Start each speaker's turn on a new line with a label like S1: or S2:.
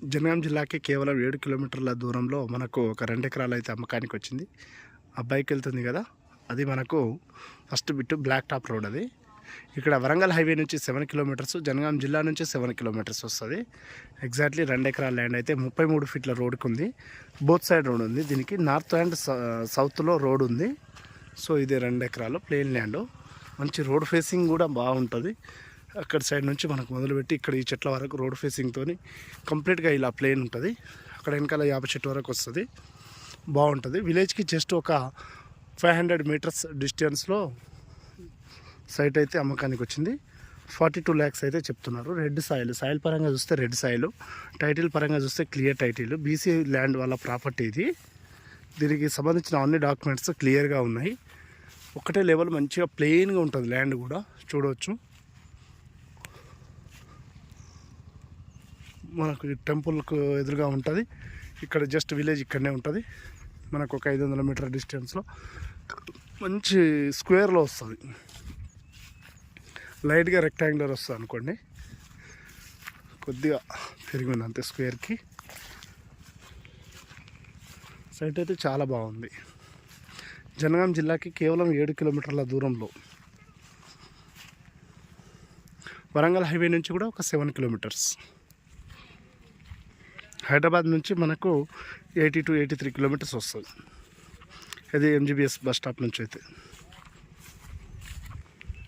S1: జనగాం జిల్లాకి కేవలం 7 కిలోమీటర్ల దూరంలో మనకు ఒక 2 ఎకరాలు అయితే అమ్మకానికి వచ్చింది. ఆ బైక్ వెళ్తుంది కదా, అది మనకు first bit black top road. అది ఇక్కడ వరంగల్ హైవే నుంచి 7 కిలోమీటర్స్, జనగాం జిల్లా నుంచి 7 కిలోమీటర్స్ వస్తుంది. ఎగ్జాక్ట్లీ 2 ఎకరాల ల్యాండ్ అయితే 33 ఫీట్ల రోడ్కి ఉంది. బోత్ సైడ్ రోడ్ ఉంది. దీనికి నార్త్ అండ్ సౌత్లో రోడ్ ఉంది. సో ఇది 2 ఎకరాలు ప్లెయిన్ ల్యాండ్. మంచి రోడ్ ఫేసింగ్ కూడా బాగుంటుంది. అక్కడ సైడ్ నుంచి మనకు మొదలుపెట్టి ఇక్కడ ఈ చెట్ల వరకు రోడ్ ఫేసింగ్తో కంప్లీట్గా ఇలా ప్లేన్ ఉంటుంది. అక్కడ వెనకాల 50 చెట్టు వరకు వస్తుంది. బాగుంటుంది. విలేజ్కి జస్ట్ ఒక 500 మీటర్స్ డిస్టెన్స్లో సైట్ అయితే అమ్మకానికి వచ్చింది. 42 lakhs అయితే చెప్తున్నారు. రెడ్ సాయిల్ పరంగా చూస్తే రెడ్ సాయిల్, టైటిల్ పరంగా చూస్తే క్లియర్ టైటిల్. బీసీ ల్యాండ్ వాళ్ళ ప్రాపర్టీ ఇది. దీనికి సంబంధించిన అన్ని డాక్యుమెంట్స్ క్లియర్గా ఉన్నాయి. ఒకటే లెవెల్ మంచిగా ప్లెయిన్గా ఉంటుంది ల్యాండ్ కూడా చూడవచ్చు. మనకు టెంపుల్కు ఎదురుగా ఉంటుంది. ఇక్కడ జస్ట్ విలేజ్ ఇక్కడనే ఉంటుంది. మనకు ఒక 500 మీటర్ డిస్టెన్స్లో మంచి స్క్వేర్లో వస్తుంది. లైట్గా రెక్టాంగులర్ వస్తుంది అనుకోండి, కొద్దిగా పెరిగింది అంతే స్క్వేర్కి. సైట్ అయితే చాలా బాగుంది. జనగాం జిల్లాకి కేవలం 7 కిలోమీటర్ల దూరంలో. వరంగల్ హైవే నుంచి కూడా ఒక 7 కిలోమీటర్స్. హైదరాబాద్ నుంచి మనకు 80 to 83 కిలోమీటర్స్ వస్తుంది. అది ఎంజీబీఎస్ బస్ స్టాప్ నుంచి అయితే.